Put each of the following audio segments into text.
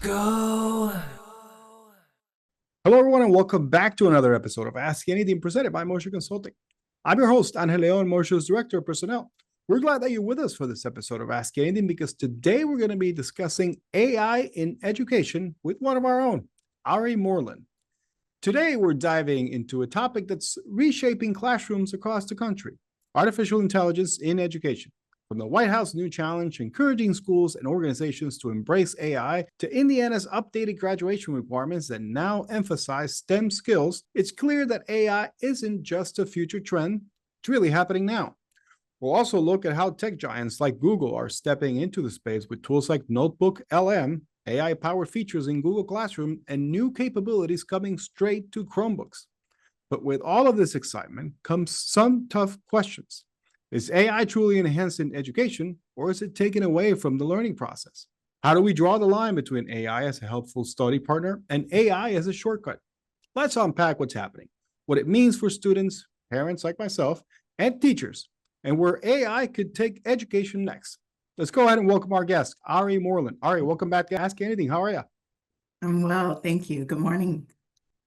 go. Hello, everyone, and welcome back to another episode of Ask Anything presented by Moser Consulting. I'm your host, Angel Leon, Moser's Director of Personnel. We're glad that you're with us for this episode of Ask Anything because today we're going to be discussing AI in education with one of our own, Ari Moreland. Today, we're diving into a topic that's reshaping classrooms across the country, artificial intelligence in education. From the White House new challenge encouraging schools and organizations to embrace AI to Indiana's updated graduation requirements that now emphasize STEM skills, it's clear that AI isn't just a future trend, it's really happening now. We'll also look at how tech giants like Google are stepping into the space with tools like NotebookLM, AI-powered features in Google Classroom, and new capabilities coming straight to Chromebooks. But with all of this excitement comes some tough questions. Is AI truly enhancing education, or is it taken away from the learning process? How do we draw the line between AI as a helpful study partner and AI as a shortcut? Let's unpack what's happening, what it means for students, parents like myself, and teachers, and where AI could take education next. Let's go ahead and welcome our guest, Ari Moreland. Ari, welcome back to Ask Anything. How are you? I'm well, thank you. Good morning.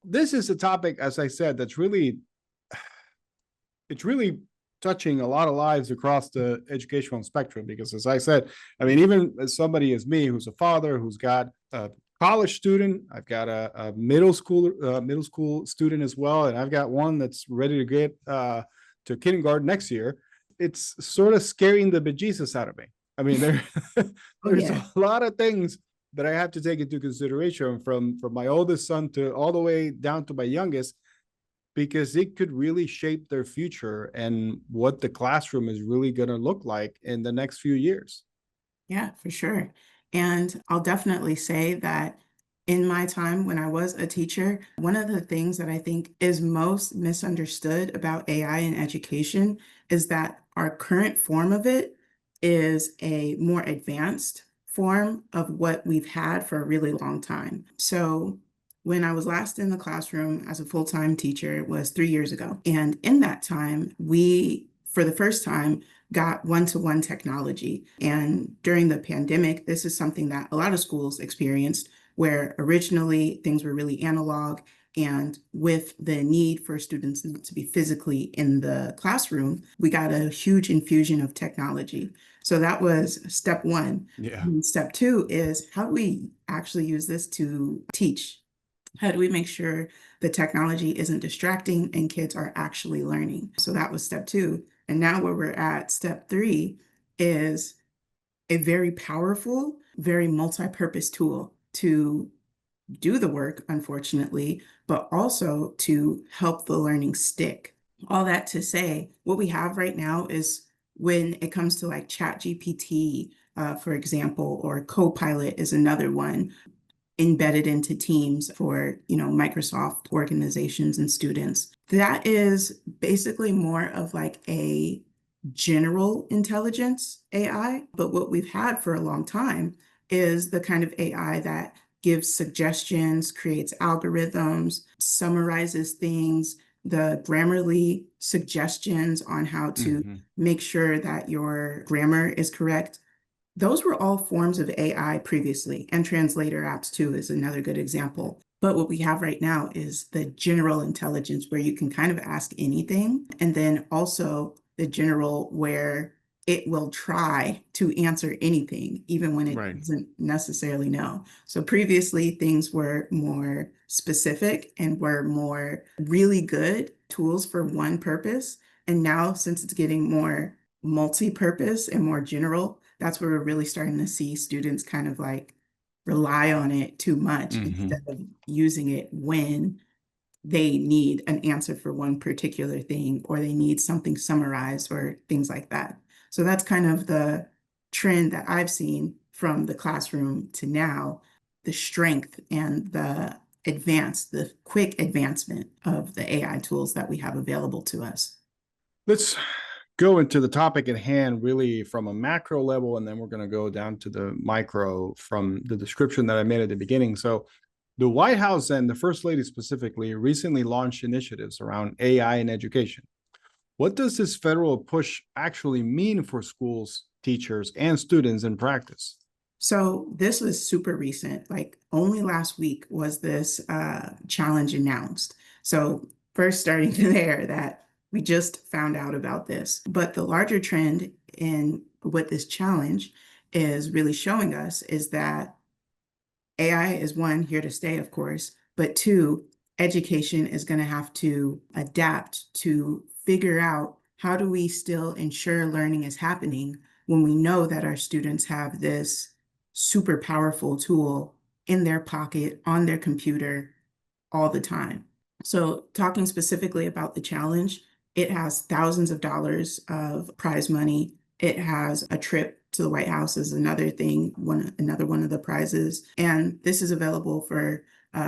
This is a topic, as I said, it's really touching a lot of lives across the educational spectrum, because as I said, I mean, even as somebody as me, who's a father, who's got a college student, I've got a middle school student as well, and I've got one that's ready to get to kindergarten next year. It's sort of scaring the bejesus out of me. I mean, there's a lot of things that I have to take into consideration from my oldest son to all the way down to my youngest, because it could really shape their future and what the classroom is really going to look like in the next few years. Yeah, for sure. And I'll definitely say that in my time when I was a teacher, one of the things that I think is most misunderstood about AI in education is that our current form of it is a more advanced form of what we've had for a really long time. So when I was last in the classroom as a full-time teacher, it was 3 years ago. And in that time, we, for the first time, got one-to-one technology. And during the pandemic, this is something that a lot of schools experienced, where originally things were really analog. And with the need for students to be physically in the classroom, we got a huge infusion of technology. So that was step one. Yeah. And step two is, how do we actually use this to teach? How do we make sure the technology isn't distracting and kids are actually learning? So that was step two. And now where we're at, step three, is a very powerful, very multi-purpose tool to do the work, unfortunately, but also to help the learning stick. All that to say, what we have right now is, when it comes to like ChatGPT, for example, or Copilot is another one, embedded into Teams for, Microsoft organizations and students. That is basically more of like a general intelligence AI. But what we've had for a long time is the kind of AI that gives suggestions, creates algorithms, summarizes things, the Grammarly suggestions on how to make sure that your grammar is correct. Those were all forms of AI previously, and translator apps too is another good example. But what we have right now is the general intelligence, where you can kind of ask anything, and then also the general, where it will try to answer anything, even when it doesn't necessarily know. So previously, things were more specific and were more really good tools for one purpose. And now, since it's getting more multi-purpose and more general, that's where we're really starting to see students kind of like rely on it too much instead of using it when they need an answer for one particular thing, or they need something summarized or things like that. So that's kind of the trend that I've seen from the classroom to now, the strength and the quick advancement of the AI tools that we have available to us. Let's go into the topic at hand really from a macro level, and then we're going to go down to the micro from the description that I made at the beginning. So the White House and the First Lady specifically recently launched initiatives around AI in education. What does this federal push actually mean for schools, teachers, and students in practice? So this was super recent. Like only last week was this challenge announced. So first starting there, that we just found out about this. But the larger trend in what this challenge is really showing us is that AI is one, here to stay, of course, but two, education is going to have to adapt to figure out how do we still ensure learning is happening when we know that our students have this super powerful tool in their pocket, on their computer, all the time. So, talking specifically about the challenge, it has thousands of dollars of prize money. It has a trip to the White House is another thing, another one of the prizes. And this is available for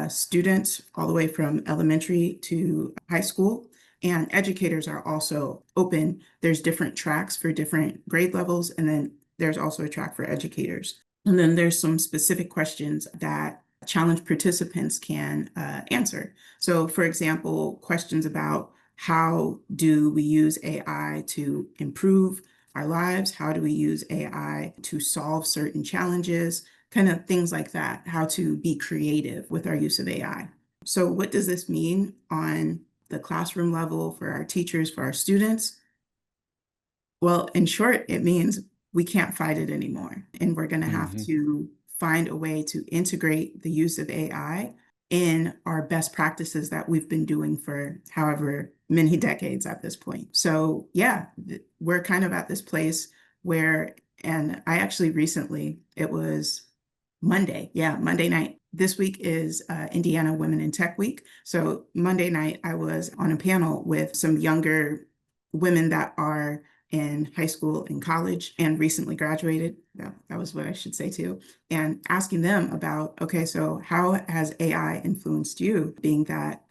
students all the way from elementary to high school. And educators are also open. There's different tracks for different grade levels, and then there's also a track for educators. And then there's some specific questions that challenge participants can answer. So, for example, questions about how do we use AI to improve our lives? How do we use AI to solve certain challenges? Kind of things like that, how to be creative with our use of AI. So, what does this mean on the classroom level for our teachers, for our students? Well, in short, it means we can't fight it anymore. And we're going to have to find a way to integrate the use of AI in our best practices that we've been doing for however many decades at this point. So, yeah, we're kind of at this place where, and I actually recently, it was Monday. Yeah, Monday night. This week is Indiana Women in Tech Week. So Monday night, I was on a panel with some younger women that are in high school and college and recently graduated. That was what I should say too. And asking them about, okay, so how has AI influenced you? Being that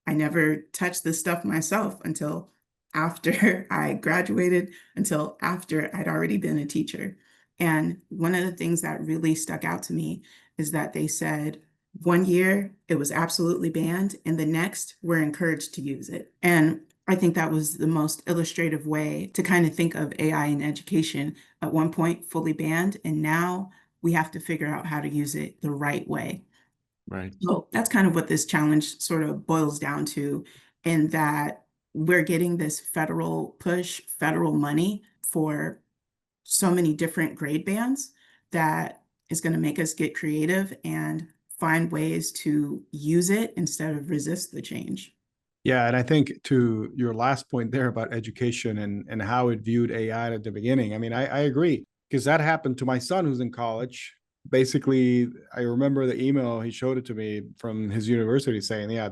I never touched this stuff myself until after I graduated, until after I'd already been a teacher. And one of the things that really stuck out to me is that they said, one year it was absolutely banned, and the next we're encouraged to use it. And I think that was the most illustrative way to kind of think of AI in education. At one point, fully banned, and now we have to figure out how to use it the right way. Right. So that's kind of what this challenge sort of boils down to, in that we're getting this federal push, federal money for so many different grade bands that is going to make us get creative and find ways to use it instead of resist the change. Yeah, and I think to your last point there about education and how it viewed AI at the beginning, I mean, I agree, because that happened to my son who's in college. Basically, I remember the email, he showed it to me from his university saying, yeah,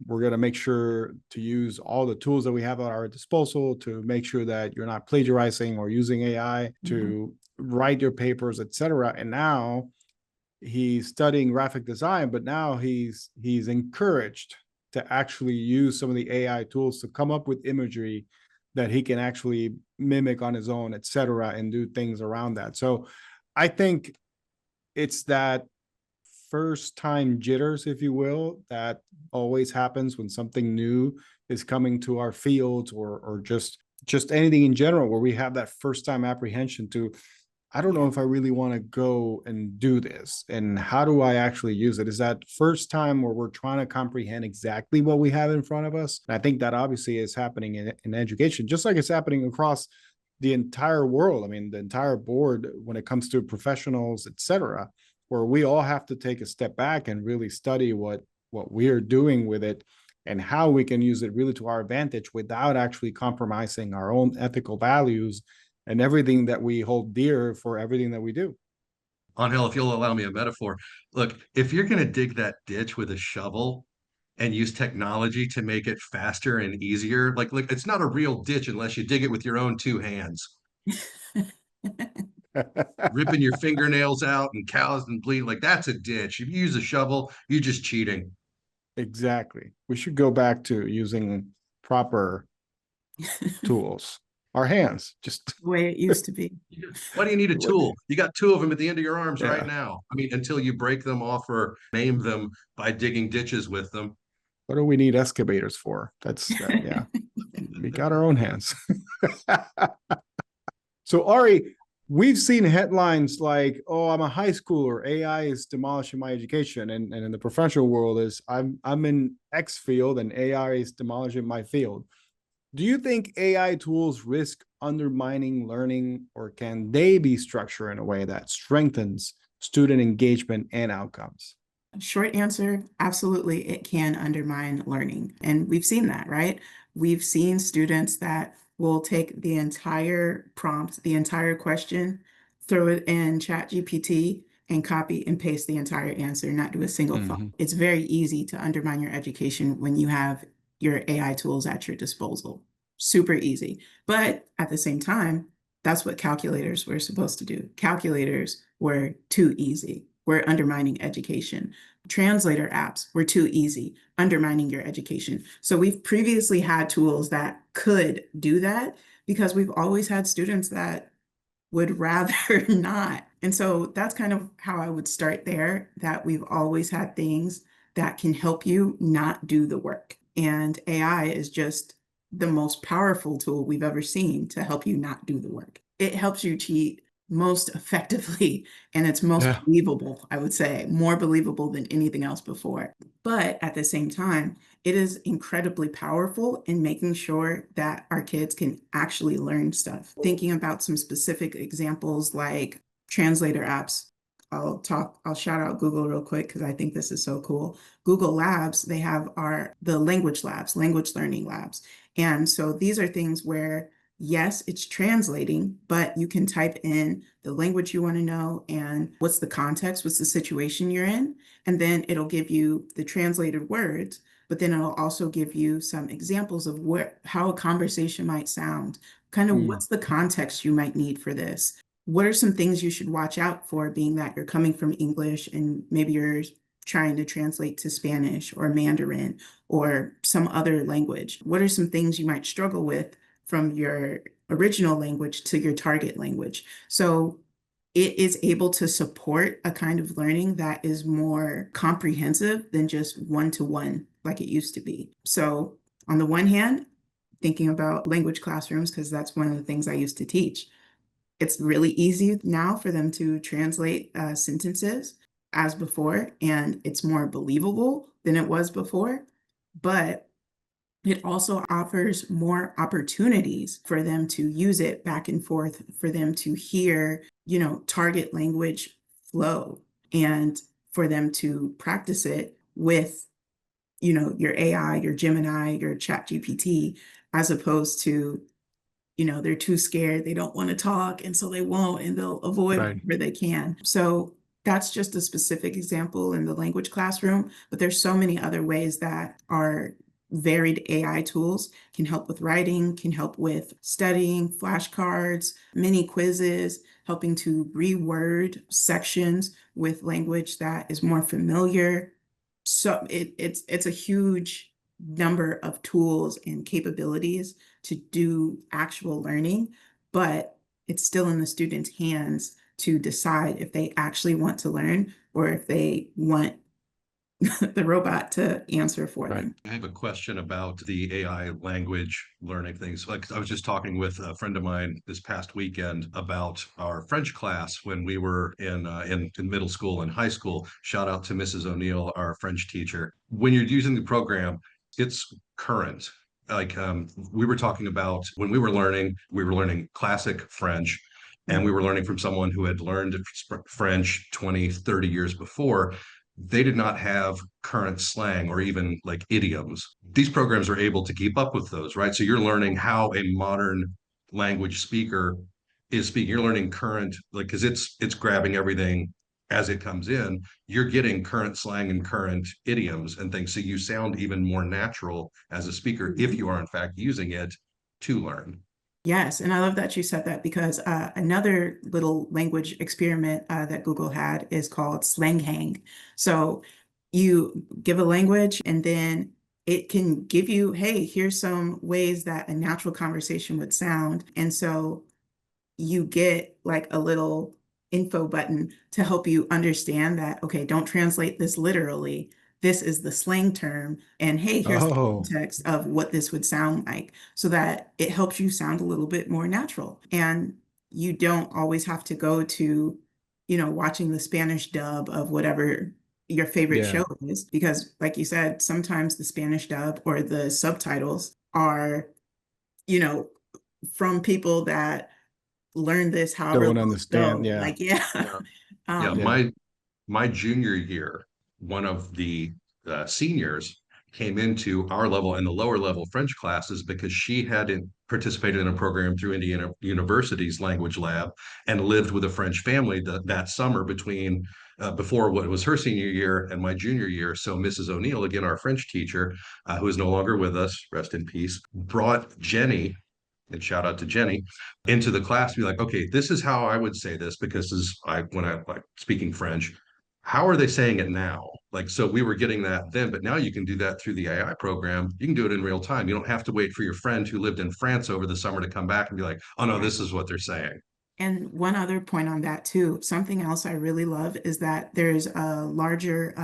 we're going to make sure to use all the tools that we have at our disposal to make sure that you're not plagiarizing or using AI to write your papers, etc. And now he's studying graphic design, but now he's encouraged to actually use some of the AI tools to come up with imagery that he can actually mimic on his own, etc., and do things around that. So I think it's that first time jitters, if you will, that always happens when something new is coming to our fields, or just anything in general, where we have that first time apprehension to, I don't know if I really want to go and do this, and how do I actually use it? Is that first time where we're trying to comprehend exactly what we have in front of us? And I think that obviously is happening in education, just like it's happening across the entire world. I mean, the entire board when it comes to professionals, etc., where we all have to take a step back and really study what we're doing with it and how we can use it really to our advantage without actually compromising our own ethical values and everything that we hold dear for everything that we do. Angel, if you'll allow me a metaphor, look, if you're going to dig that ditch with a shovel and use technology to make it faster and easier, like it's not a real ditch unless you dig it with your own two hands, ripping your fingernails out and calloused and bleed. Like that's a ditch. If you use a shovel, you're just cheating. Exactly. We should go back to using proper tools. Our hands, just The way it used to be. Why do you need a tool? You got two of them at the end of your arms right yeah. now. I mean, until you break them off or maim them by digging ditches with them. What do we need excavators for? That's yeah. We got our own hands. So Ari, we've seen headlines like, "Oh, I'm a high schooler. AI is demolishing my education," and in the professional world is, "I'm in X field and AI is demolishing my field." Do you think AI tools risk undermining learning, or can they be structured in a way that strengthens student engagement and outcomes? Short answer, absolutely, it can undermine learning. And we've seen that, right? We've seen students that will take the entire prompt, the entire question, throw it in ChatGPT and copy and paste the entire answer, not do a single thought. It's very easy to undermine your education when you have your AI tools at your disposal. Super easy. But at the same time, that's what calculators were supposed to do. Calculators were too easy. We're undermining education. Translator apps were too easy, undermining your education. So we've previously had tools that could do that because we've always had students that would rather not. And so that's kind of how I would start there, that we've always had things that can help you not do the work. And AI is just the most powerful tool we've ever seen to help you not do the work. It helps you cheat most effectively, and it's most believable, I would say, more believable than anything else before. But at the same time, it is incredibly powerful in making sure that our kids can actually learn stuff. Thinking about some specific examples like translator apps. I'll shout out Google real quick because I think this is so cool. Google Labs, they have the language labs, language learning labs. And so these are things where, yes, it's translating, but you can type in the language you want to know and what's the context, what's the situation you're in, and then it'll give you the translated words, but then it'll also give you some examples of how a conversation might sound, kind of what's the context you might need for this. What are some things you should watch out for, being that you're coming from English and maybe you're trying to translate to Spanish or Mandarin or some other language? What are some things you might struggle with from your original language to your target language? So it is able to support a kind of learning that is more comprehensive than just one-to-one like it used to be. So on the one hand, thinking about language classrooms, because that's one of the things I used to teach, it's really easy now for them to translate sentences as before, and it's more believable than it was before. But it also offers more opportunities for them to use it back and forth, for them to hear, target language flow, and for them to practice it with, your AI, your Gemini, your ChatGPT, as opposed to, they're too scared, they don't want to talk, and so they won't, and they'll avoid wherever they can. So that's just a specific example in the language classroom, but there's so many other ways that our varied AI tools can help with writing, can help with studying, flashcards, mini quizzes, helping to reword sections with language that is more familiar. So it's a huge number of tools and capabilities to do actual learning, but it's still in the student's hands to decide if they actually want to learn or if they want the robot to answer for them. I have a question about the AI language learning things. Like, I was just talking with a friend of mine this past weekend about our French class when we were in middle school and high school. Shout out to Mrs. O'Neill, our French teacher. When you're using the program, it's current. Like, we were talking about when we were learning classic French, and we were learning from someone who had learned French 20, 30 years before. They did not have current slang or even like idioms. These programs are able to keep up with those, right? So you're learning how a modern language speaker is speaking. You're learning current, like, because it's grabbing everything as it comes in. You're getting current slang and current idioms and things. So you sound even more natural as a speaker if you are in fact using it to learn. Yes, and I love that you said that because another little language experiment that Google had is called slang hang. So you give a language and then it can give you, hey, here's some ways that a natural conversation would sound. And so you get like a little info button to help you understand that, okay, don't translate this literally. This is the slang term. And hey, here's the context of what this would sound like, so that it helps you sound a little bit more natural. And you don't always have to go to, you know, watching the Spanish dub of whatever your favorite Yeah. show is, because like you said, sometimes the Spanish dub or the subtitles are, you know, from people that learned this however Don't long understand. ago. Yeah. Like, yeah. Yeah, Yeah. my junior year, one of the seniors came into our level and the lower level French classes because she had participated in a program through Indiana University's language lab and lived with a French family that summer between before what was her senior year and my junior year. So Mrs. O'Neill, again, our French teacher, who is no longer with us, rest in peace, brought Jenny, and shout out to Jenny, into the class, be like, okay, this is how I would say this because this is when I like speaking French. How are they saying it now? Like, so we were getting that then, but now you can do that through the AI program. You can do it in real time. You don't have to wait for your friend who lived in France over the summer to come back and be like, oh no, this is what they're saying. And one other point on that too, something else I really love is that there's a larger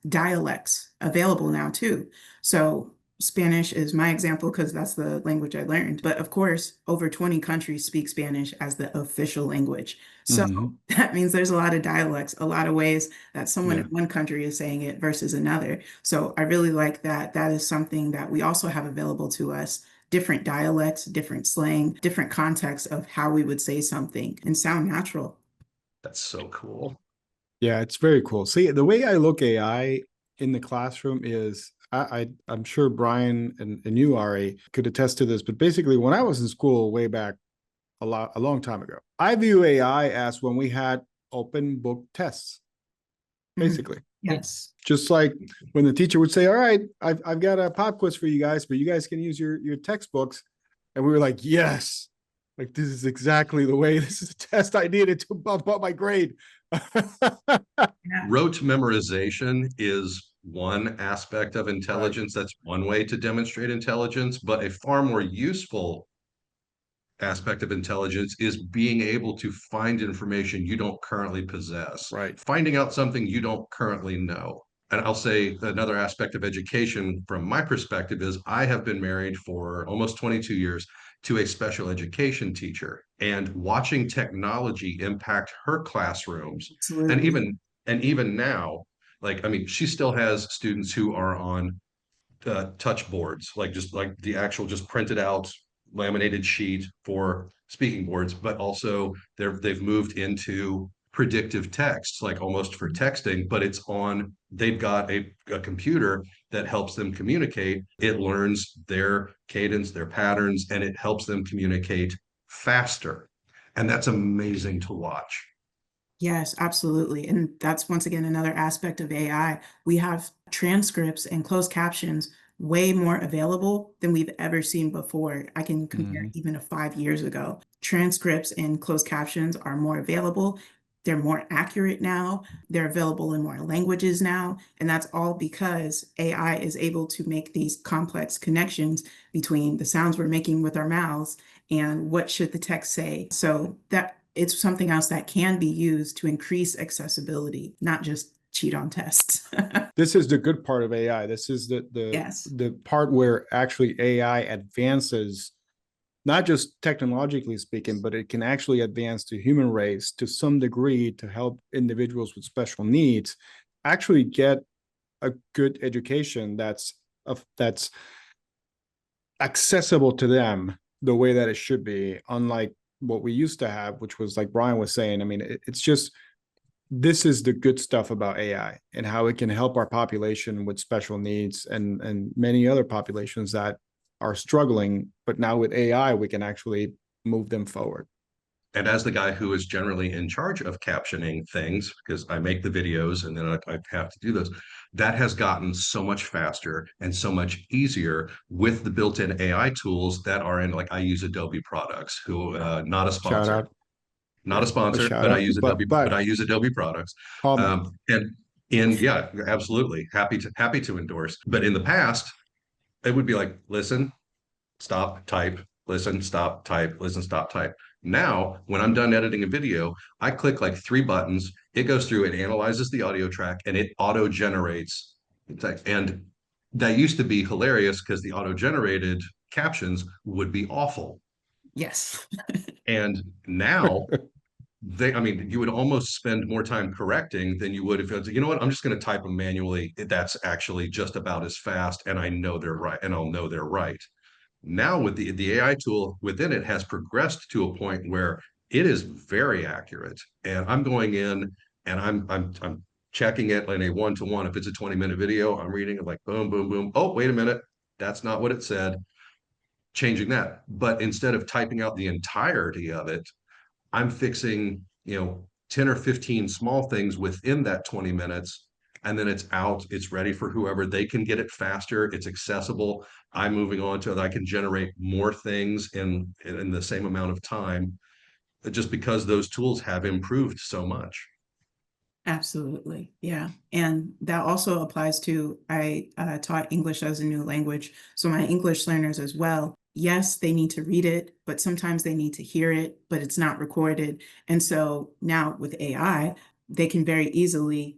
dialects available now too. So Spanish is my example because that's the language I learned. But of course, over 20 countries speak Spanish as the official language. So Mhm. that means there's a lot of dialects, a lot of ways that someone Yeah. in one country is saying it versus another. So I really like that. That is something that we also have available to us, different dialects, different slang, different contexts of how we would say something and sound natural. That's so cool. Yeah, it's very cool. See, the way I look AI in the classroom is I'm sure Brian and you, Ari, could attest to this, but basically when I was in school way back a long time ago, I view AI as when we had open book tests, basically. Yes. Just like when the teacher would say, all right, I've got a pop quiz for you guys, but you guys can use your textbooks. And we were like, yes, like this is exactly the way, this is a test I needed to bump up my grade. Yeah. Rote memorization is one aspect of intelligence. That's one way to demonstrate intelligence, but a far more useful aspect of intelligence is being able to find information you don't currently possess, Right. finding out something you don't currently know. And I'll say another aspect of education from my perspective is I have been married for almost 22 years to a special education teacher, and watching technology impact her classrooms and Absolutely. even now, like I mean, she still has students who are on touch boards, like just like the actual just printed out laminated sheet for speaking boards, but also they've moved into predictive text, like almost for texting, but it's on, they've got a computer that helps them communicate. It learns their cadence, their patterns, and it helps them communicate faster. And that's amazing to watch. Yes, absolutely. And that's once again another aspect of AI. We have transcripts and closed captions way more available than we've ever seen before. I can compare Mhm. even to 5 years ago. Transcripts and closed captions are more available. They're more accurate now. They're available in more languages now. And that's all because AI is able to make these complex connections between the sounds we're making with our mouths and what should the text say. So that it's something else that can be used to increase accessibility, not just cheat on tests. This is the good part of AI. This is Yes. the part where actually AI advances, not just technologically speaking, but it can actually advance the human race to some degree to help individuals with special needs actually get a good education that's accessible to them the way that it should be, unlike what we used to have, which was like Brian was saying. I mean, it's just, this is the good stuff about AI and how it can help our population with special needs and many other populations that are struggling. But now with AI, we can actually move them forward. And as the guy who is generally in charge of captioning things, because I make the videos and then I have to do those, that has gotten so much faster and so much easier with the built-in AI tools that are in, like I use Adobe products, who not a Shout sponsor, out. not Yeah, a a sponsor, shout but I out. use Adobe, but But I use Adobe products. call me. And yeah, absolutely happy to endorse. But in the past, it would be like, listen, stop, type, listen, stop, type, listen, stop, type. Now, when I'm done editing a video, I click like 3 buttons. It goes through and analyzes the audio track and it auto generates. And that used to be hilarious because the auto generated captions would be awful. Yes. And now I mean, you would almost spend more time correcting than you would if it's, you know what, I'm just going to type them manually. That's actually just about as fast, and I know they're right, and I'll know they're right. Now with the AI tool within it has progressed to a point where it is very accurate, and I'm going in and I'm checking it in a one-to-one. If it's a 20-minute video, I'm reading it like boom, boom, boom. Oh, wait a minute, that's not what it said. Changing that, but instead of typing out the entirety of it, I'm fixing, 10 or 15 small things within that 20 minutes. And then it's out, it's ready for whoever. They can get it faster, it's accessible. I'm moving on to it. I can generate more things in the same amount of time, just because those tools have improved so much. Absolutely. Yeah. And that also applies to, I taught English as a new language. So my English learners as well, yes, they need to read it, but sometimes they need to hear it, but it's not recorded. And so now with AI, they can very easily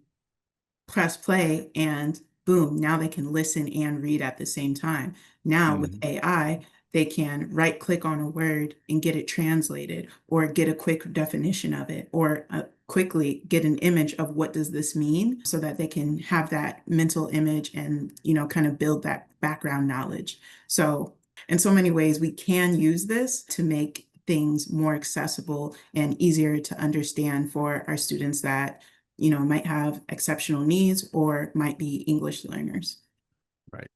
press play and boom, now they can listen and read at the same time. Now with AI, they can right click on a word and get it translated, or get a quick definition of it, or quickly get an image of what does this mean, so that they can have that mental image and, kind of build that background knowledge. So in so many ways, we can use this to make things more accessible and easier to understand for our students that might have exceptional needs or might be English learners. Right.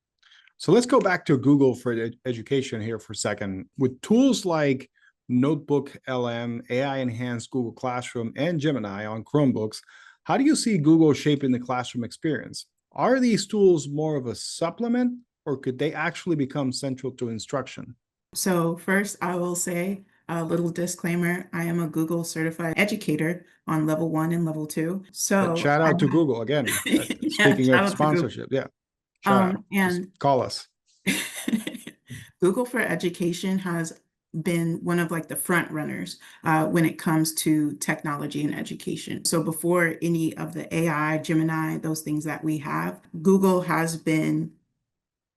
So let's go back to Google for education here for a second. With tools like NotebookLM, AI enhanced Google Classroom, and Gemini on Chromebooks, how do you see Google shaping the classroom experience? Are these tools more of a supplement, or could they actually become central to instruction? So first, I will say a little disclaimer. I am a Google certified educator on level 1 and level 2. So shout out to Google again. Speaking of sponsorship, yeah. Shout out. And call us. Google for Education has been one of like the front runners when it comes to technology and education. So before any of the AI, Gemini, those things that we have, Google has been,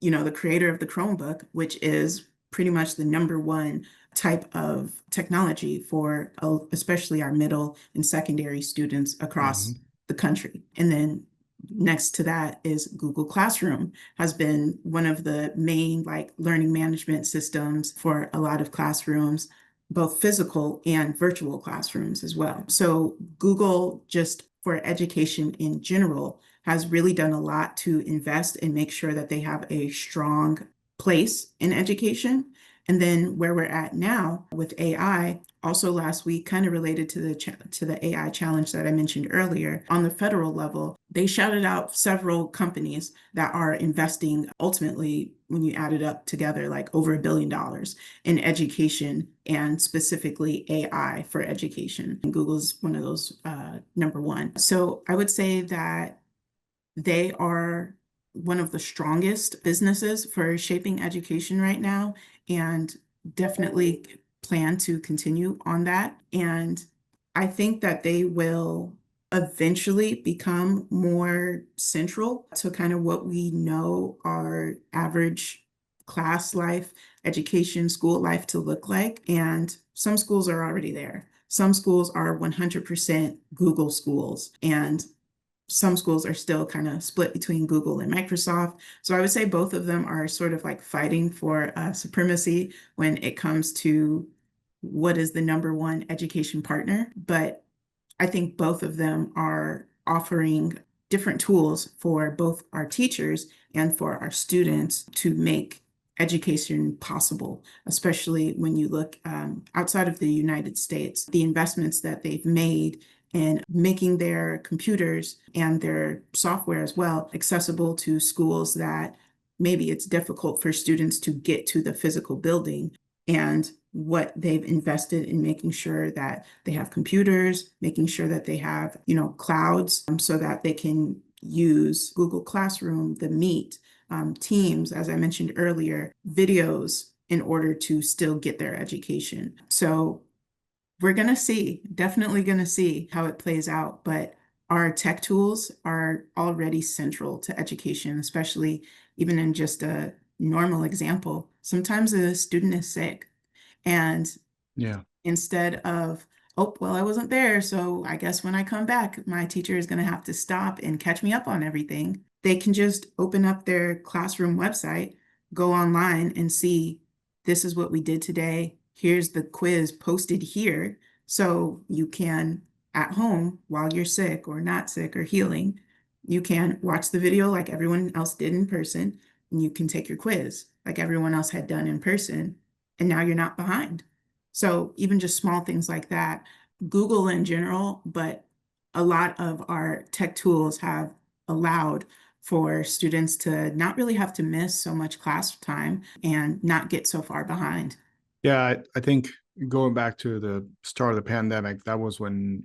the creator of the Chromebook, which is pretty much the #1 type of technology for especially our middle and secondary students across the country. And then next to that is Google Classroom, has been one of the main learning management systems for a lot of classrooms, both physical and virtual classrooms as well. So Google, just for education in general, has really done a lot to invest and make sure that they have a strong place in education. And then where we're at now with AI, also last week, kind of related to the AI challenge that I mentioned earlier, on the federal level, they shouted out several companies that are investing, ultimately, when you add it up together, like over $1 billion in education, and specifically AI for education. And Google's one of those #1. So I would say that they are one of the strongest businesses for shaping education right now, and definitely plan to continue on that. And I think that they will eventually become more central to kind of what we know our average class life, education, school life to look like. And some schools are already there. Some schools are 100% Google schools, and some schools are still kind of split between Google and Microsoft. So I would say both of them are sort of like fighting for supremacy when it comes to what is the #1 education partner. But I think both of them are offering different tools for both our teachers and for our students to make education possible, especially when you look outside of the United States, the investments that they've made in making their computers and their software as well accessible to schools that maybe it's difficult for students to get to the physical building, and what they've invested in making sure that they have computers, making sure that they have, clouds, so that they can use Google Classroom, the Meet, Teams, as I mentioned earlier, videos, in order to still get their education. So we're going to see, definitely going to see how it plays out, but our tech tools are already central to education, especially even in just a normal example. Sometimes a student is sick, and instead of, oh, well, I wasn't there, so I guess when I come back, my teacher is going to have to stop and catch me up on everything. They can just open up their classroom website, go online and see, this is what we did today. Here's the quiz posted here. So you can, at home, while you're sick or not sick or healing, you can watch the video like everyone else did in person, and you can take your quiz like everyone else had done in person, and now you're not behind. So even just small things like that, Google in general, but a lot of our tech tools have allowed for students to not really have to miss so much class time and not get so far behind. Yeah, I think going back to the start of the pandemic, that was when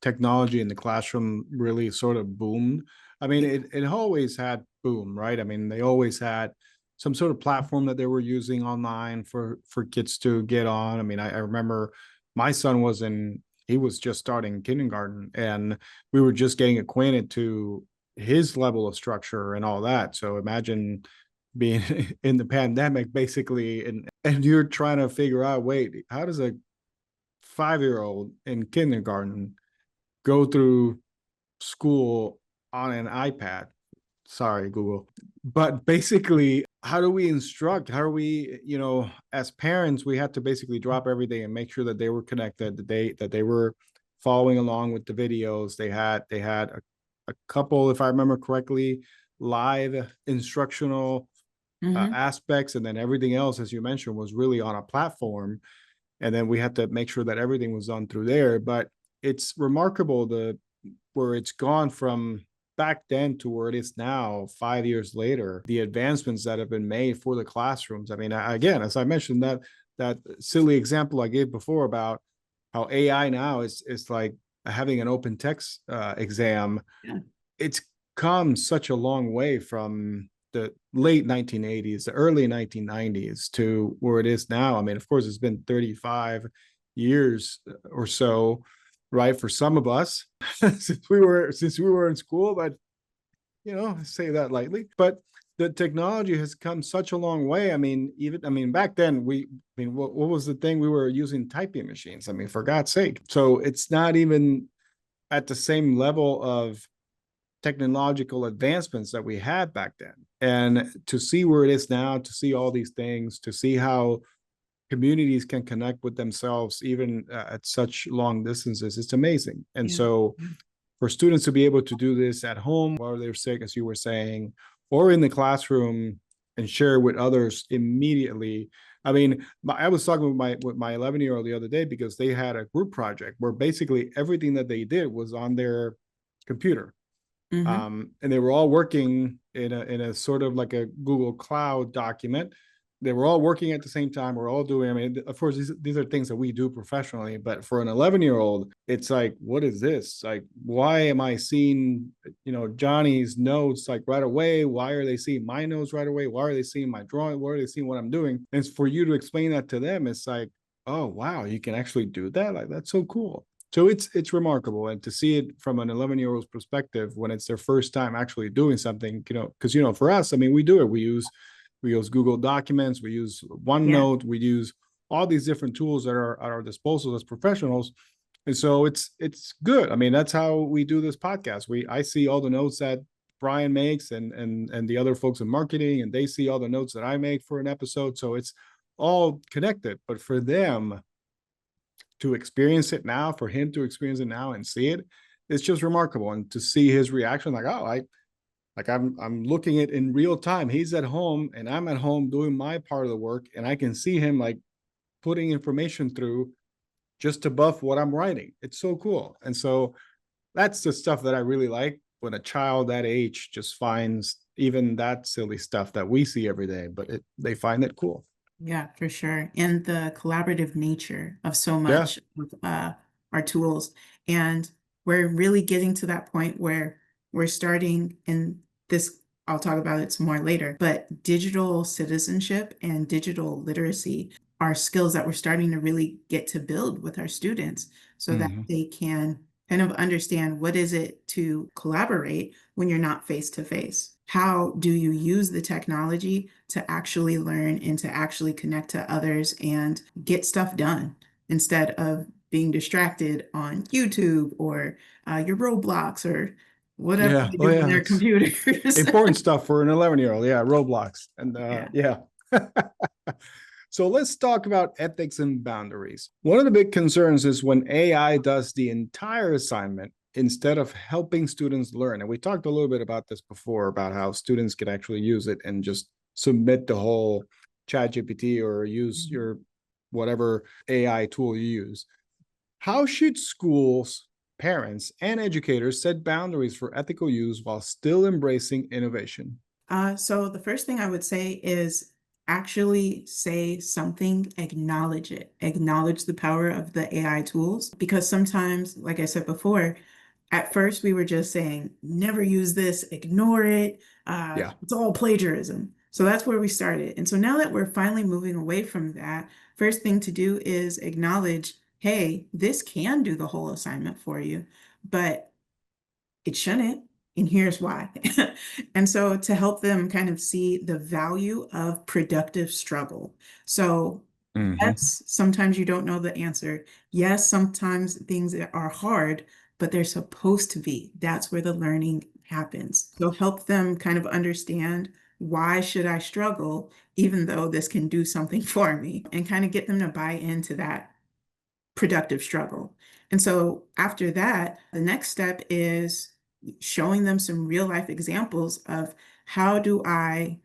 technology in the classroom really sort of boomed. I mean, it always had boom, right? I mean, they always had some sort of platform that they were using online for kids to get on. I mean, I remember my son he was just starting kindergarten, and we were just getting acquainted to his level of structure and all that. So imagine being in the pandemic basically, and you're trying to figure out, wait, how does a 5-year-old in kindergarten go through school on an iPad? Sorry, Google. But basically, how do we instruct? How do we, as parents, we had to basically drop everything and make sure that they were connected, that they were following along with the videos. They had a couple, if I remember correctly, live instructional aspects, and then everything else, as you mentioned, was really on a platform. And then we had to make sure that everything was done through there. But it's remarkable where it's gone from back then to where it is now, 5 years later, the advancements that have been made for the classrooms. I mean, again, as I mentioned, that silly example I gave before about how AI now is like having an open text exam. Yeah. It's come such a long way from the late 1980s, the early 1990s to where it is now. I mean, of course, it's been 35 years or so, right, for some of us since we were in school, but I say that lightly. But the technology has come such a long way. I mean, back then what was the thing? We were using typing machines. I mean, for God's sake. So it's not even at the same level of technological advancements that we had back then. And to see where it is now, to see all these things, to see how communities can connect with themselves even at such long distances, it's amazing. And so for students to be able to do this at home while they're sick, as you were saying, or in the classroom and share with others immediately. I mean, I was talking with my 11-year-old the other day because they had a group project where basically everything that they did was on their computer. And they were all working in a sort of like a Google Cloud document. They were all working at the same time. We're all doing, I mean, of course, these are things that we do professionally, but for an 11-year-old, it's like, what is this? Like, why am I seeing, Johnny's notes like right away? Why are they seeing my notes right away? Why are they seeing my drawing? Why are they seeing what I'm doing? And for you to explain that to them, it's like, oh, wow, you can actually do that? Like, that's so cool. So it's remarkable, and to see it from an 11-year-old's perspective when it's their first time actually doing something, because for us, I mean, we do it. We use Google Documents, we use OneNote, we use all these different tools that are at our disposal as professionals, and so it's good. I mean, that's how we do this podcast. I see all the notes that Brian makes, and the other folks in marketing, and they see all the notes that I make for an episode. So it's all connected. But for them to experience it now, for him to experience it now and see it, it's just remarkable. And to see his reaction, like, oh, I'm looking at in real time. He's at home and I'm at home doing my part of the work, and I can see him like putting information through just above what I'm writing. It's so cool. And so that's the stuff that I really like, when a child that age just finds even that silly stuff that we see every day, but they find it cool. Yeah, for sure. And the collaborative nature of so much of our tools. And we're really getting to that point where we're starting, and this, I'll talk about it some more later, but digital citizenship and digital literacy are skills that we're starting to really get to build with our students so that they can kind of understand, what is it to collaborate when you're not face to face? How do you use the technology to actually learn and to actually connect to others and get stuff done? instead of being distracted on YouTube or your Roblox or whatever Yeah. they Oh, do on yeah. their It's computers. important stuff for an 11-year-old. Yeah. Roblox. And Yeah. yeah. So let's talk about ethics and boundaries. One of the big concerns is when AI does the entire assignment instead of helping students learn. And we talked a little bit about this before, about how students can actually use it and just submit the whole ChatGPT or use your whatever AI tool you use. How should schools, parents, and educators set boundaries for ethical use while still embracing innovation? So the first thing I would say is actually say something, acknowledge it, acknowledge the power of the AI tools. Because sometimes, like I said before, at first we were just saying, never use this, ignore it. Yeah. It's all plagiarism. So that's where we started. And so now that we're finally moving away from that, first thing to do is acknowledge, hey, this can do the whole assignment for you, but it shouldn't. And here's why. And so to help them kind of see the value of productive struggle. So Mhm. yes, sometimes you don't know the answer. Yes, sometimes things are hard, but they're supposed to be. That's where the learning happens. So help them kind of understand, why should I struggle even though this can do something for me, and kind of get them to buy into that productive struggle. And so after that, the next step is showing them some real life examples of, how do I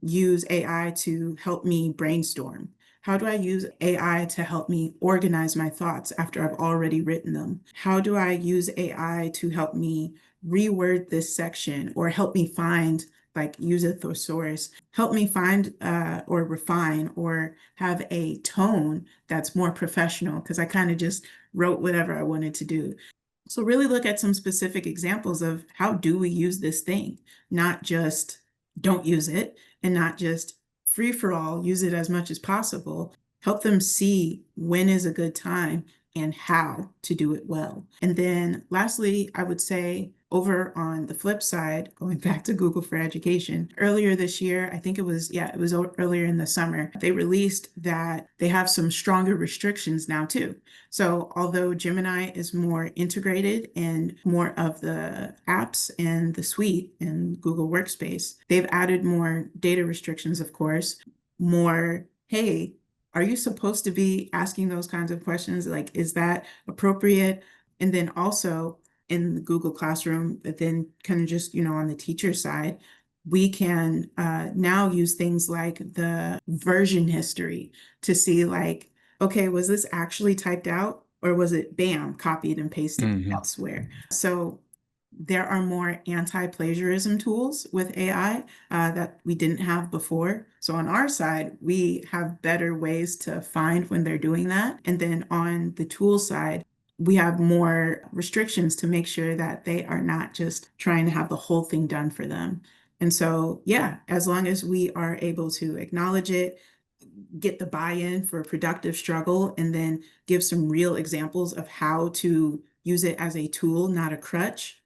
use AI to help me brainstorm? How do I use AI to help me organize my thoughts after I've already written them? How do I use AI to help me reword this section, or help me find, like, use a thesaurus, help me find or refine or have a tone that's more professional, because I kind of just wrote whatever I wanted to do. So really look at some specific examples of, how do we use this thing, not just don't use it, and not just free for all, use it as much as possible. Help them see when is a good time and how to do it well. And then lastly, I would say, over on the flip side, going back to Google for Education, earlier this year, I think it was earlier in the summer, they released that they have some stronger restrictions now too. So although Gemini is more integrated and more of the apps and the suite in Google Workspace, they've added more data restrictions, of course, more, hey, are you supposed to be asking those kinds of questions? Like, is that appropriate? And then also in the Google Classroom, but then kind of just, on the teacher side, we can now use things like the version history to see, like, okay, was this actually typed out, or was it bam, copied and pasted elsewhere? So there are more anti-plagiarism tools with AI that we didn't have before. So on our side, we have better ways to find when they're doing that. And then on the tool side, we have more restrictions to make sure that they are not just trying to have the whole thing done for them. And so, yeah, as long as we are able to acknowledge it, get the buy-in for a productive struggle, and then give some real examples of how to use it as a tool, not a crutch,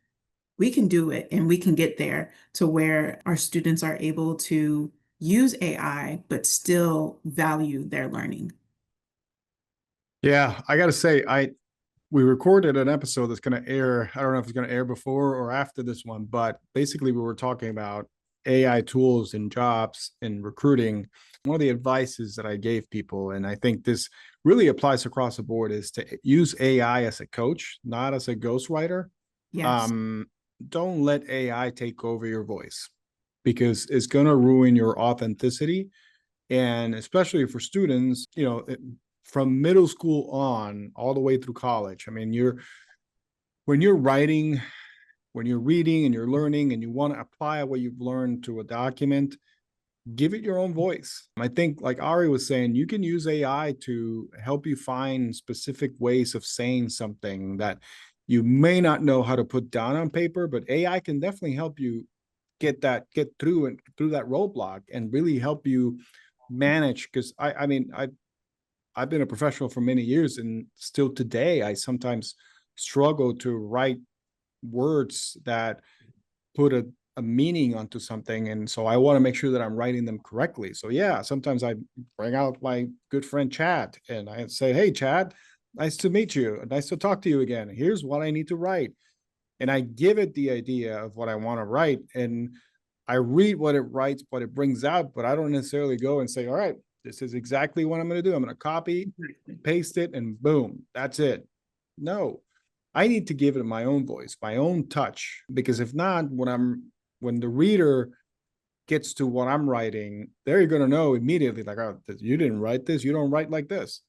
we can do it, and we can get there to where our students are able to use AI, but still value their learning. Yeah, I gotta say, we recorded an episode that's going to air. I don't know if it's going to air before or after this one, but basically we were talking about AI tools in jobs and recruiting. One of the advices that I gave people, and I think this really applies across the board, is to use AI as a coach, not as a ghostwriter. Yes. Don't let AI take over your voice, because it's going to ruin your authenticity. And especially for students, from middle school on all the way through college. I mean, when you're writing, when you're reading and you're learning and you want to apply what you've learned to a document, give it your own voice. I think, like Ari was saying, you can use AI to help you find specific ways of saying something that you may not know how to put down on paper, but AI can definitely help you get through that roadblock and really help you manage. Because I mean, I've been a professional for many years, and still today I sometimes struggle to write words that put a a meaning onto something. And so I want to make sure that I'm writing them correctly. So yeah, sometimes I bring out my good friend Chad and I say, hey, Chad, nice to meet you. Nice to talk to you again. Here's what I need to write. And I give it the idea of what I want to write. And I read what it writes, what it brings out, but I don't necessarily go and say, all right, this is exactly what I'm going to do. I'm going to copy, paste it, and boom, that's it. No, I need to give it my own voice, my own touch, because if not, when the reader gets to what I'm writing, they're going to know immediately, like, oh, you didn't write this, you don't write like this.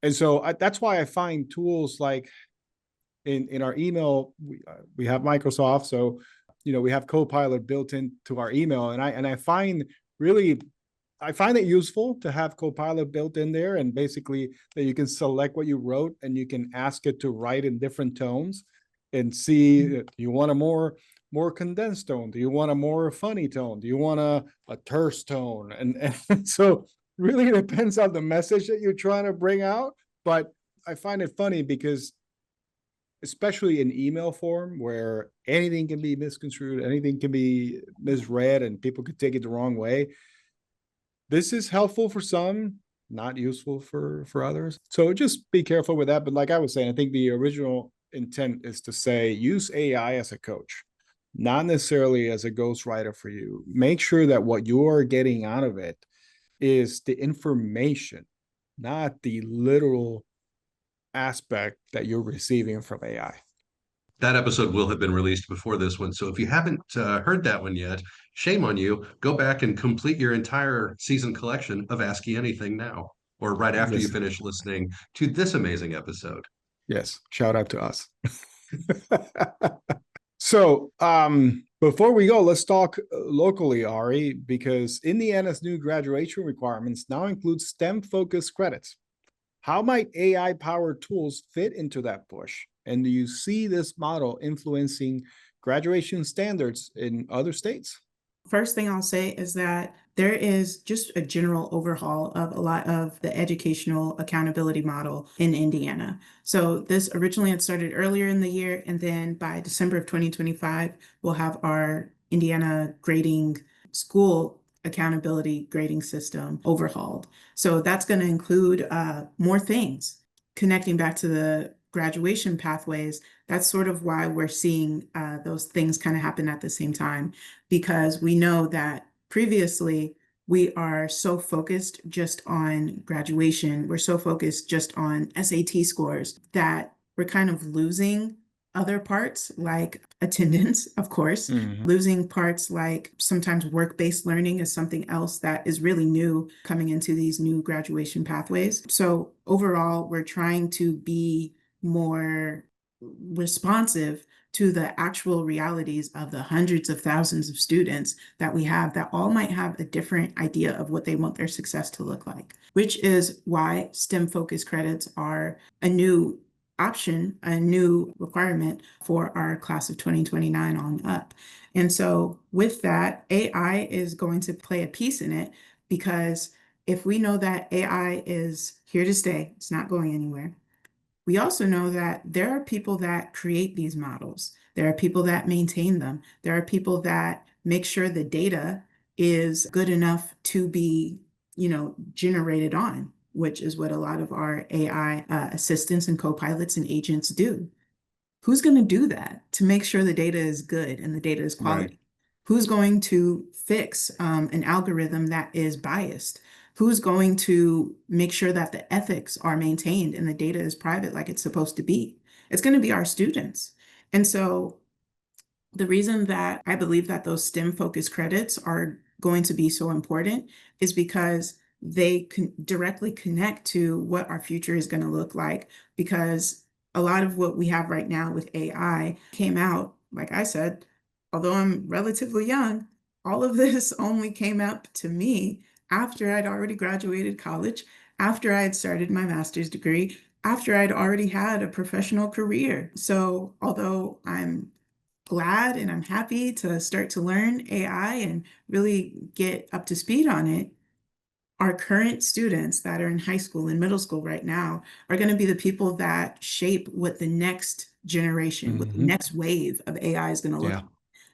And so that's why I find tools like in our email, we have Microsoft, so we have Copilot built into our email, and I find it useful to have Copilot built in there, and basically that you can select what you wrote and you can ask it to write in different tones and see, do you want a more condensed tone? Do you want a more funny tone? Do you want a terse tone? And so really depends on the message that you're trying to bring out. But I find it funny because especially in email form where anything can be misconstrued, anything can be misread, and people could take it the wrong way. This is helpful for some, not useful for others. So just be careful with that. But like I was saying, I think the original intent is to say, use AI as a coach, not necessarily as a ghostwriter for you. Make sure that what you're getting out of it is the information, not the literal aspect that you're receiving from AI. That episode will have been released before this one. So if you haven't heard that one yet, shame on you. Go back and complete your entire season collection of ASCII Anything now, or right after you finish listening to this amazing episode. Yes, shout out to us. So before we go, let's talk locally, Ari, because Indiana's new graduation requirements now include STEM-focused credits. How might AI-powered tools fit into that push? And do you see this model influencing graduation standards in other states? First thing I'll say is that there is just a general overhaul of a lot of the educational accountability model in Indiana. So this originally had started earlier in the year, and then by December of 2025, we'll have our Indiana grading school accountability grading system overhauled. So that's going to include more things. Connecting back to the graduation pathways, that's sort of why we're seeing those things kind of happen at the same time, because we know that previously we are so focused just on graduation, we're so focused just on SAT scores that we're kind of losing other parts like attendance, of course, losing parts like sometimes work-based learning is something else that is really new coming into these new graduation pathways. So overall, we're trying to be more responsive to the actual realities of the hundreds of thousands of students that we have that all might have a different idea of what they want their success to look like, which is why STEM-focused credits are a new option, a new requirement for our class of 2029 on up. And so with that, AI is going to play a piece in it, because if we know that AI is here to stay, it's not going anywhere. We also know that there are people that create these models. There are people that maintain them. There are people that make sure the data is good enough to be, generated on, which is what a lot of our AI assistants and co-pilots and agents do. Who's going to do that to make sure the data is good and the data is quality? Right. Who's going to fix an algorithm that is biased? Who's going to make sure that the ethics are maintained and the data is private like it's supposed to be? It's going to be our students. And so the reason that I believe that those STEM-focused credits are going to be so important is because they can directly connect to what our future is going to look like, because a lot of what we have right now with AI came out, like I said, although I'm relatively young, all of this only came up to me after I'd already graduated college, after I had started my master's degree, after I'd already had a professional career. So although I'm glad and I'm happy to start to learn AI and really get up to speed on it, our current students that are in high school and middle school right now are going to be the people that shape what the next generation, what the next wave of AI is going to look like.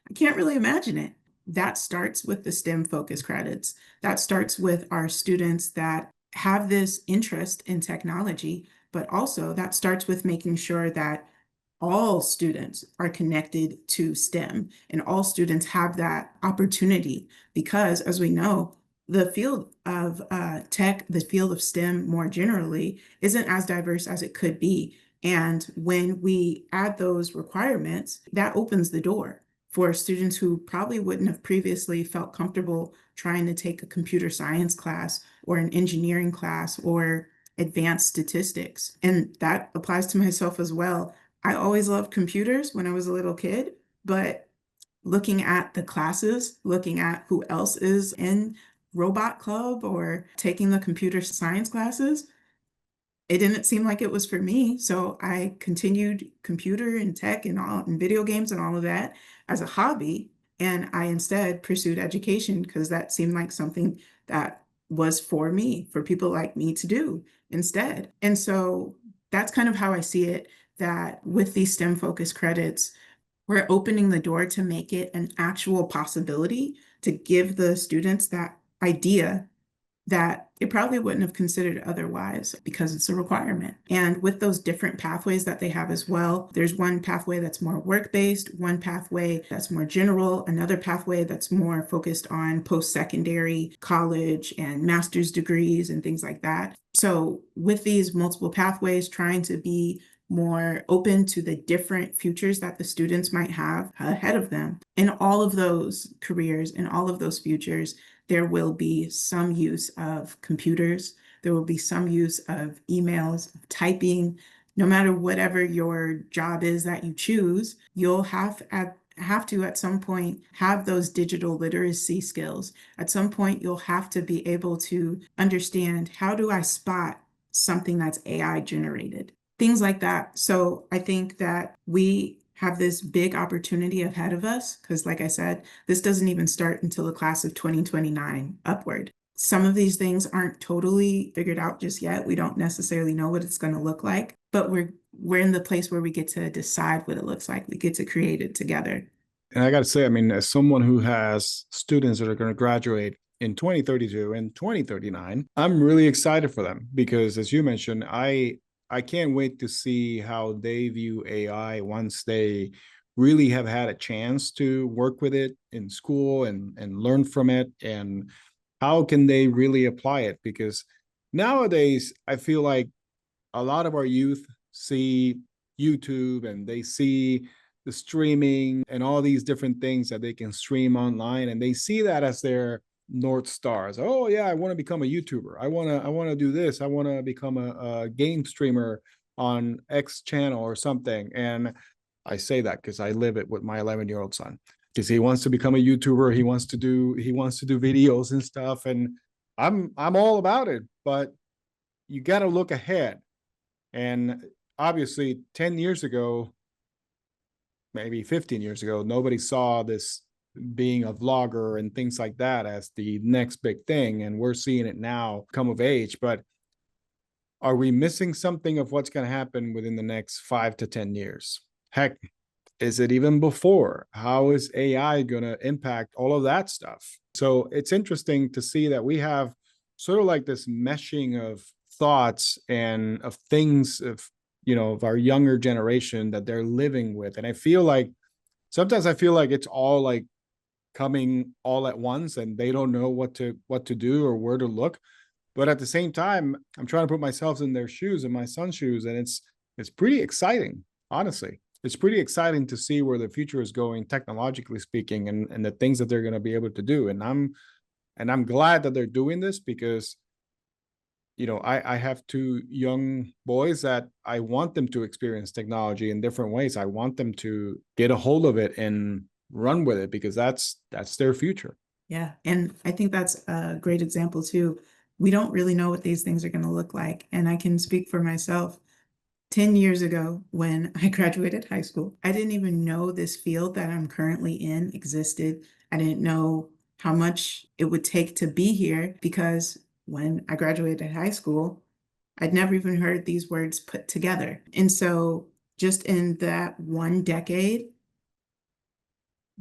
I can't really imagine it. that starts with the STEM focus credits. That starts with our students that have this interest in technology, but also that starts with making sure that all students are connected to STEM and all students have that opportunity because, as we know, the field of tech, the field of STEM more generally, isn't as diverse as it could be. And when we add those requirements, that opens the door for students who probably wouldn't have previously felt comfortable trying to take a computer science class or an engineering class or advanced statistics. And that applies to myself as well. I always loved computers when I was a little kid, but looking at the classes, looking at who else is in robot club or taking the computer science classes, it didn't seem like it was for me. So I continued computer and tech and all and video games and all of that as a hobby. And I instead pursued education because that seemed like something that was for me, for people like me to do instead. And so that's kind of how I see it, that with these STEM focused credits, we're opening the door to make it an actual possibility to give the students that idea that they probably wouldn't have considered otherwise because it's a requirement. And with those different pathways that they have as well, there's one pathway that's more work-based, one pathway that's more general, another pathway that's more focused on post-secondary, college, and master's degrees and things like that. So with these multiple pathways, trying to be more open to the different futures that the students might have ahead of them. In all of those careers, in all of those futures, there will be some use of computers. There will be some use of emails, of typing. No matter whatever your job is that you choose, you'll have to at some point have those digital literacy skills. At some point, you'll have to be able to understand, how do I spot something that's AI generated? Things like that. So I think that we have this big opportunity ahead of us because, like I said, this doesn't even start until the class of 2029 upward. Some of these things aren't totally figured out just yet. We don't necessarily know what it's going to look like, but we're in the place where we get to decide what it looks like. We get to create it together. And I got to say, I mean, as someone who has students that are going to graduate in 2032 and 2039, I'm really excited for them because, as you mentioned, I can't wait to see how they view AI once they really have had a chance to work with it in school and learn from it, and how can they really apply it? Because nowadays, I feel like a lot of our youth see YouTube and they see the streaming and all these different things that they can stream online, and they see that as their North Stars. Oh yeah, I want to become a YouTuber. I want to do this. I want to become a game streamer on X channel or something. And I say that because I live it with my 11-year-old son, because he wants to become a YouTuber. He wants to do videos and stuff. And I'm all about it, but you got to look ahead. And obviously 10 years ago, maybe 15 years ago, nobody saw this being a vlogger and things like that as the next big thing, and we're seeing it now come of age. But are we missing something of what's going to happen within the next 5 to 10 years? Heck, is it even before? How is AI going to impact all of that stuff? So it's interesting to see that we have sort of like this meshing of thoughts and of things of our younger generation that they're living with. And sometimes I feel like it's all like coming all at once and they don't know what to do or where to look. But at the same time, I'm trying to put myself in their shoes, in my son's shoes, and it's pretty exciting. Honestly, it's pretty exciting to see where the future is going, technologically speaking, and the things that they're going to be able to do. And I'm glad that they're doing this because I have 2 young boys that I want them to experience technology in different ways. I want them to get a hold of it and run with it because that's their future. Yeah. And I think that's a great example too. We don't really know what these things are going to look like. And I can speak for myself. 10 years ago, when I graduated high school, I didn't even know this field that I'm currently in existed. I didn't know how much it would take to be here because when I graduated high school, I'd never even heard these words put together. And so just in that one decade,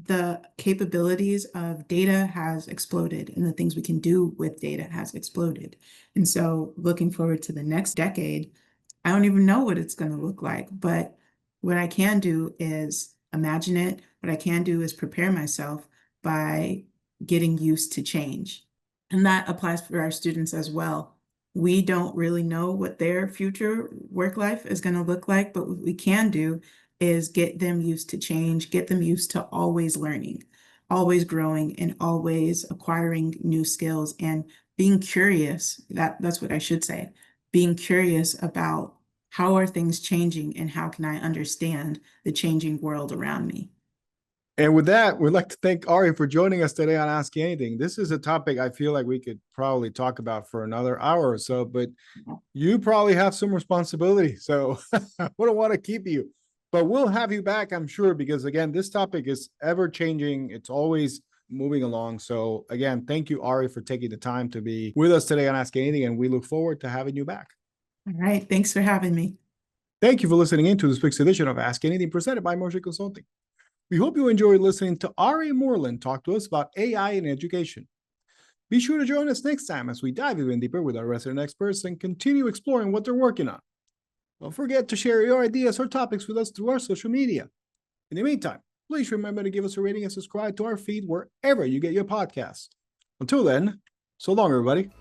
the capabilities of data has exploded and the things we can do with data has exploded. And so looking forward to the next decade, I don't even know what it's going to look like, but what I can do is imagine it. What I can do is prepare myself by getting used to change. And that applies for our students as well. We don't really know what their future work life is going to look like, but what we can do is get them used to change, get them used to always learning, always growing, and always acquiring new skills and being curious. That's what I should say. Being curious about how are things changing and how can I understand the changing world around me. And with that, we'd like to thank Ari for joining us today on Ask Anything. This is a topic I feel like we could probably talk about for another hour or so, but you probably have some responsibility, so I wouldn't want to keep you. But we'll have you back, I'm sure, because again, this topic is ever changing. It's always moving along. So again, thank you, Ari, for taking the time to be with us today on Ask Anything, and we look forward to having you back. All right. Thanks for having me. Thank you for listening in to this week's edition of Ask Anything presented by Moser Consulting. We hope you enjoyed listening to Ari Moreland talk to us about AI in education. Be sure to join us next time as we dive even deeper with our resident experts and continue exploring what they're working on. Don't forget to share your ideas or topics with us through our social media. In the meantime, please remember to give us a rating and subscribe to our feed wherever you get your podcasts. Until then, so long, everybody.